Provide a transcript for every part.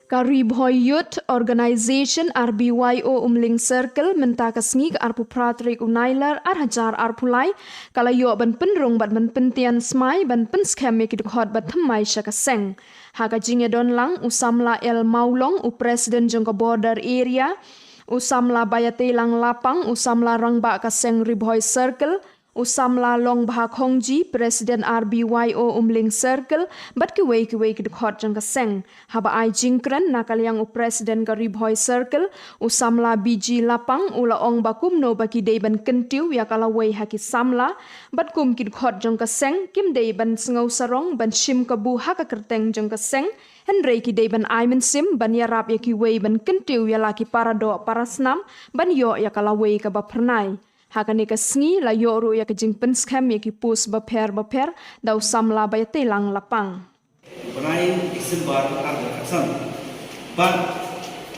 Karibhoy Youth Organization RBYO Umling Circle mentaka sngig arpu pratrik unailar hajar arpulai kalayo ban penrung bat ban pentian smai ban pen scam yekid khot bat thamai shakaseng haga jinge don lang usamla el maulong u president jongko border area usamla bayate lang lapang usamla rangba kaseng Ribhoy Circle usamla long bha khongji president RBYO Umling Circle bat ki wei ki khot jang ka seng haba ai jingkran nakaliang u president ka Ribhoy Circle usamla BG lapang ula ong bakum no baki dei ban kentiu ya kala wei haki samla bat kum ki khot jang ka seng kim dei ban sngau sarong ban shim ka bu ha ka kerteng jang ka seng Henry ki dei ban aimen sim ban ya rap ya ki wei ban kentiu ya laki parado parasnam ban yo ya kala wei ka ba pernai Hakani ka sngi la yoru ya ka jingpen scam ya ki pus baper daw samla bay telang lapang. Banai December arba kasan. Ban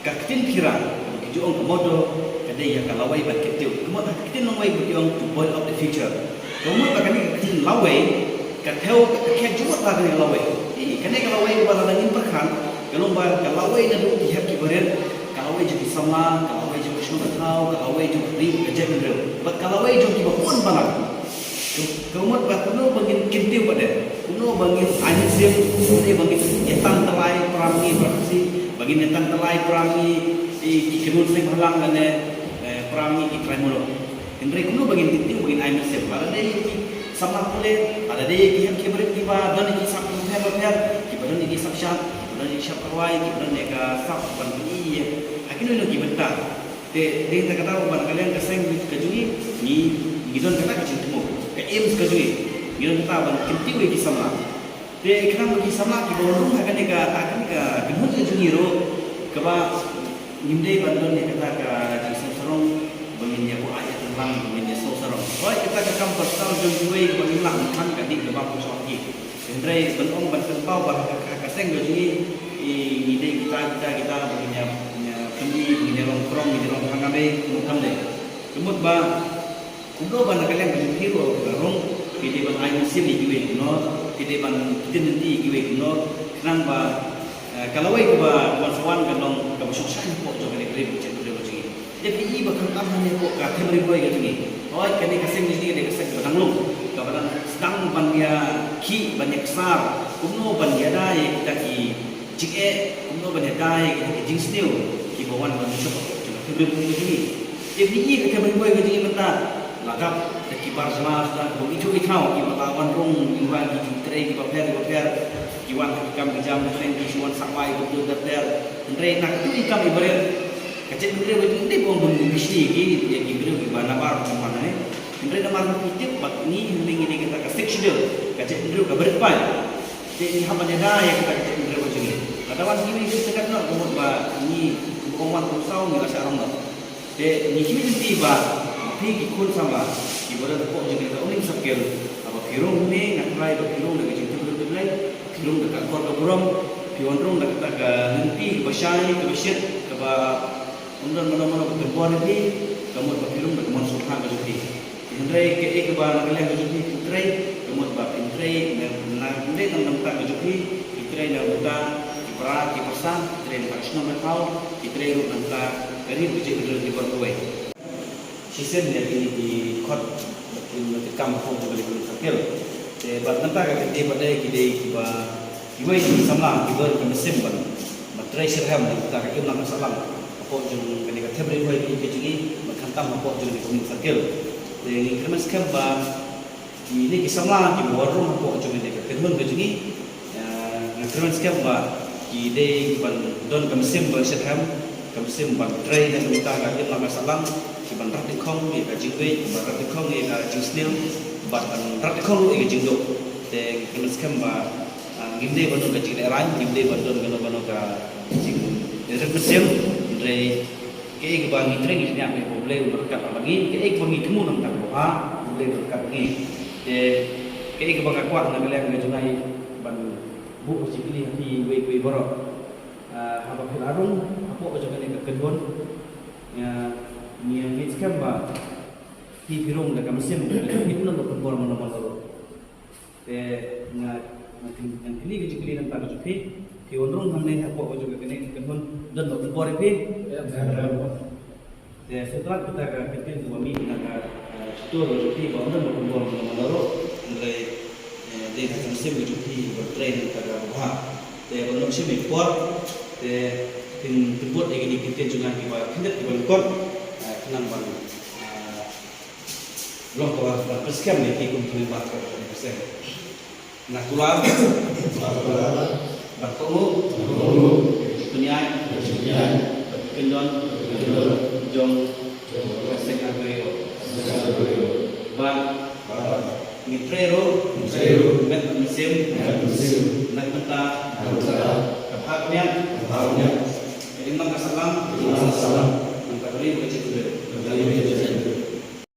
kaktin kira kijuong komodo kade ya kalawai ban ketiu. Komodo kaktin lawai kijuong to boil of the future. Komodo bakani kaktin lawai katheu kakhe juot la kani lawai. Kane kalawai ba la ngin perkhan kalong ba kalawai na du ki hak ki beren kalawai jadi sama kalawai jadi sudah tahu kalawai jadi rim kerja bendera but kalawai jadi bakun banget kemudian bakunu bangin kintiu pada kuno bangin anjir kuno bangin etan telai perangi berarti bangin etan telai perangi di kemun sing halang dan perangi di kremulo Henry kuno bangin kintiu bangin anjir ada deh sama boleh ada deh yang kiberit kiba dan ini sak per kibaran ini sak syat dan ini sak kawai kibaran nega sak bangin akhirnya lagi bentar de tak kata ban kalian keseng kejui ni gidon kata kecil temu ke aims kejui gidon kata ban kinti we kisama de kena bagi sama ki bolong akan ka genhun kejui ro ke ba nimdei ban ne kata ka jisau sarong bangin ya ko ayat tentang bangin ya sau sarong oi kita ka kam pasal jui bangin lang kan ka di ke ba ko sokiendre ban ong ban sentau ba ka keseng kejui ni de kita bangin ya kami minirong krong minirong hangabe mukam le kumut ba kudo ban kalian ban hero rong pide ban ayu sim ni giwe no pide ban kitin nanti giwe no kenang ba kalawai ko ba sawan kanong ka busuksan ko jo kali kali cek do ji jadi i ba kan am ne ko ka themri boy ga tingi oi kani kaseng ni de kaseng ban long ka ban stang ban ya ki ban yaksar kuno ban ya dai kita ki jike kuno ban ya dai kita ki jingsneu bawan manusia cuma sebelum begini. Jadi ini kita berbuat begini bentar. Lagap kibar jelas dan begitu ikau kita lawan rong iwan di tray di paper iwan kita jam tren di suan sampai betul betul. Tren nak tu ikam ibarat kecil betul begini buang mesti ini dia kira di mana bar mana ni. Tren nama kita bak ni ini kita kasih sudah kecil betul keberpan. Jadi apa dah yang kita kecil betul begini. Katakan ini kita nak kemudian ba ni Koman kusau ni rasa orang dah. De ni kimi tiba, pergi kul sama. Ibarat kau jadi orang yang sakit. Apa kirung ni nak try, kirung nak jadi betul lagi. Kirung nak kau nak buram, kirung nak kita nanti bersai, bersih, keba undan mana bertempuan ni. Kamu kirung nak masuk hang jadi. Indrai ke keba nak kalian jadi indrai, kamu bab indrai nak indrai nak tak jadi. Indrai nak buka berat di pasang, tren nasional merkau, tren nanta kari biji biji di berkuai. Season yang ini di kot, di kampung balik ke sakil. But nanta kali di pada kide kiba, kiba ini sama kiba di mesin ban. Matrai serham nanta kali nak masalah. Apa jeng kali kata beri kiba di kecili, berkantam apa jeng di kuning sakil. Jadi kerana sekarang ini kisama di warung apa jeng di kedun kecili. Kerana sekarang ide ban don kamsim ban setam kamsim ban tray dan kita agak lama salam ki ban rat khong ni ka jingwe ban rat khong ni ka jingsnil ban rat khong ni ka jingdo te kamsim ba ngimde ban ka jing ran ngimde ban don ban ka jing rat mesim re ke ban ni tray ni nya me problem berkat lagi ke ban ni temu nang tak ha boleh berkat ni te ke ban ka kuat nang leng ni junai ban bu sikli di we borok apa pelarung apa aja kene kedon ya ni yang skam ba ti birong da kamsim itu nak kedon mana te na yang kini ke jikli nang tak jupi Kiwandrong hamne apa juga kini kan dan tak boleh pi. Ya setelah kita kita suami kita store roti baru dan berkumpul menaro mulai dari musim cuti bertrain pada buah. Tapi kalau musim impor, tin import lagi kita juga kita tidak dibangun kenang bang. Belum kau persiapan lagi untuk membuat persen. Nak tular, bertemu, penyai, kendon, jong, persen agrio, bang, mitrero, met musim, nak mentah, kebahagiaan, jadi mangkasalam, mangkabeli berjaya.